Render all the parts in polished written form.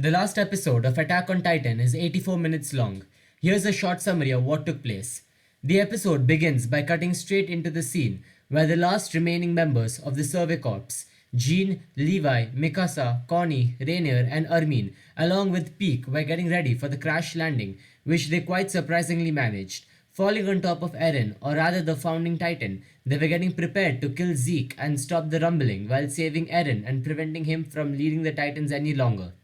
The last episode of Attack on Titan is 84 minutes long. Here's a short summary of what took place. The episode begins by cutting straight into the scene where the last remaining members of the Survey Corps, Jean, Levi, Mikasa, Connie, Rainier, and Armin, along with Peak, were getting ready for the crash landing, which they quite surprisingly managed. Falling on top of Eren, or rather the founding Titan, they were getting prepared to kill Zeke and stop the rumbling while saving Eren and preventing him from leading the Titans any longer.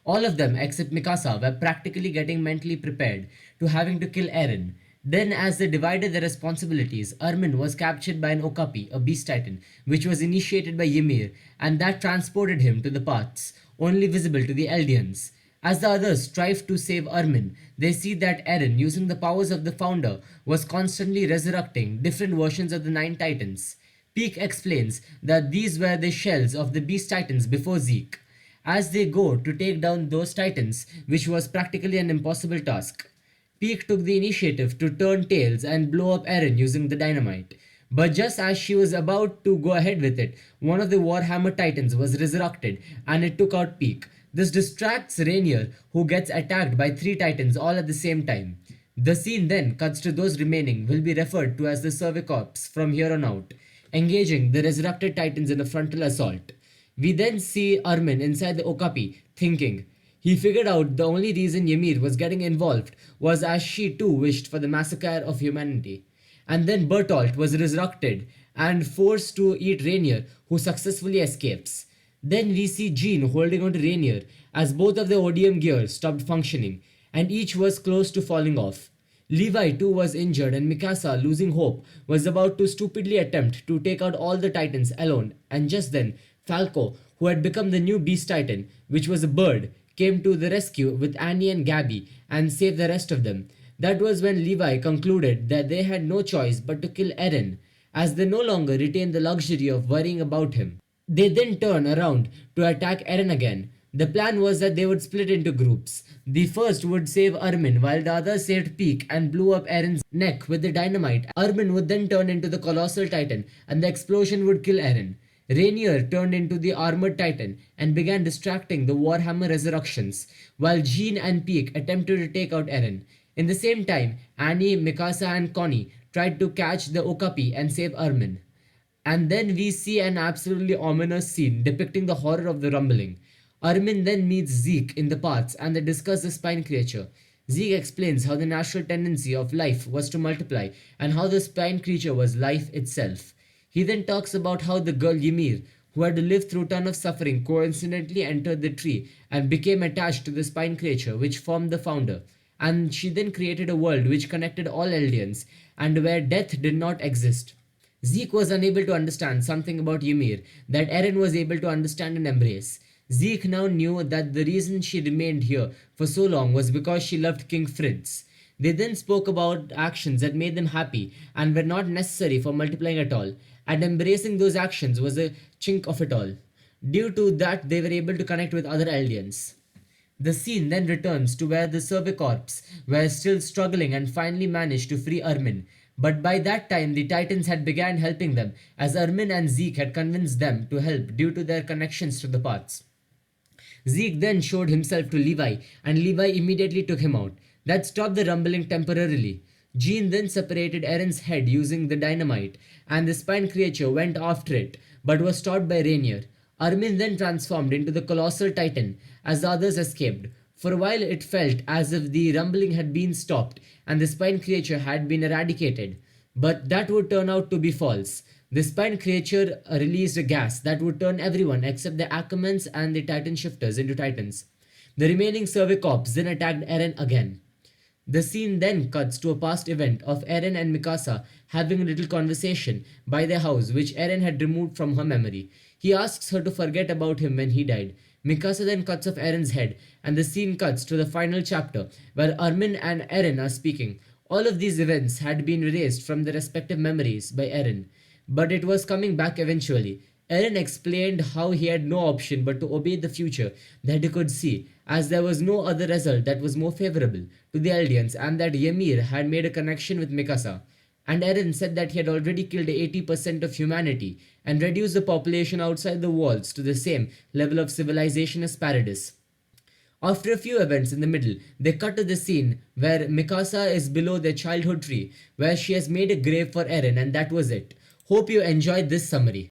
All of them except Mikasa were practically getting mentally prepared to having to kill Eren. Then, as they divided their responsibilities, Armin was captured by an Okapi, a beast titan, which was initiated by Ymir, and that transported him to the paths, only visible to the Eldians. As the others strive to save Armin, they see that Eren, using the powers of the founder, was constantly resurrecting different versions of the Nine Titans. Peak explains that these were the shells of the beast titans before Zeke as they go to take down those titans, which was practically an impossible task. Peak took the initiative to turn tails and blow up Eren using the dynamite. But just as she was about to go ahead with it, one of the Warhammer Titans was resurrected and it took out Peak. This distracts Rainier, who gets attacked by three Titans all at the same time. The scene then cuts to those remaining will be referred to as the Survey Corps from here on out, engaging the resurrected Titans in a frontal assault. We then see Armin inside the Okapi thinking. He figured out the only reason Ymir was getting involved was as she too wished for the massacre of humanity. And then Bertolt was resurrected and forced to eat Rainier, who successfully escapes. Then we see Jean holding on to Rainier as both of the ODM gears stopped functioning and each was close to falling off. Levi too was injured and Mikasa, losing hope, was about to stupidly attempt to take out all the titans alone, and just then Falco, who had become the new beast titan, which was a bird, came to the rescue with Annie and Gabby and saved the rest of them. That was when Levi concluded that they had no choice but to kill Eren, as they no longer retained the luxury of worrying about him. They then turn around to attack Eren again. The plan was that they would split into groups. The first would save Armin while the other saved Peak and blew up Eren's neck with the dynamite. Armin would then turn into the colossal titan and the explosion would kill Eren. Rainier turned into the armored titan and began distracting the Warhammer resurrections, while Jean and Peak attempted to take out Eren. In the same time, Annie, Mikasa, and Connie tried to catch the Okapi and save Armin. And then we see an absolutely ominous scene depicting the horror of the rumbling. Armin then meets Zeke in the paths and they discuss the spine creature. Zeke explains how the natural tendency of life was to multiply and how the spine creature was life itself. He then talks about how the girl Ymir, who had lived through a ton of suffering, coincidentally entered the tree and became attached to the spine creature which formed the founder. And she then created a world which connected all Eldians and where death did not exist. Zeke was unable to understand something about Ymir that Eren was able to understand and embrace. Zeke now knew that the reason she remained here for so long was because she loved King Fritz. They then spoke about actions that made them happy and were not necessary for multiplying at all, and embracing those actions was a chink of it all. Due to that, they were able to connect with other Eldians. The scene then returns to where the Survey Corps were still struggling and finally managed to free Armin. But by that time, the Titans had begun helping them, as Armin and Zeke had convinced them to help due to their connections to the paths. Zeke then showed himself to Levi, and Levi immediately took him out. That stopped the rumbling temporarily. Jean then separated Eren's head using the dynamite, and the spine creature went after it, but was stopped by Rainier. Armin then transformed into the colossal titan, as the others escaped. For a while it felt as if the rumbling had been stopped, and the spine creature had been eradicated. But that would turn out to be false. The spine creature released a gas that would turn everyone except the Ackermans and the Titan Shifters into titans. The remaining Survey Corps then attacked Eren again. The scene then cuts to a past event of Eren and Mikasa having a little conversation by their house which Eren had removed from her memory. He asks her to forget about him when he died. Mikasa then cuts off Eren's head and the scene cuts to the final chapter where Armin and Eren are speaking. All of these events had been erased from their respective memories by Eren, but it was coming back eventually. Eren explained how he had no option but to obey the future that he could see, as there was no other result that was more favorable to the Eldians, and that Ymir had made a connection with Mikasa. And Eren said that he had already killed 80% of humanity and reduced the population outside the walls to the same level of civilization as Paradis. After a few events in the middle, they cut to the scene where Mikasa is below their childhood tree, where she has made a grave for Eren, and that was it. Hope you enjoyed this summary.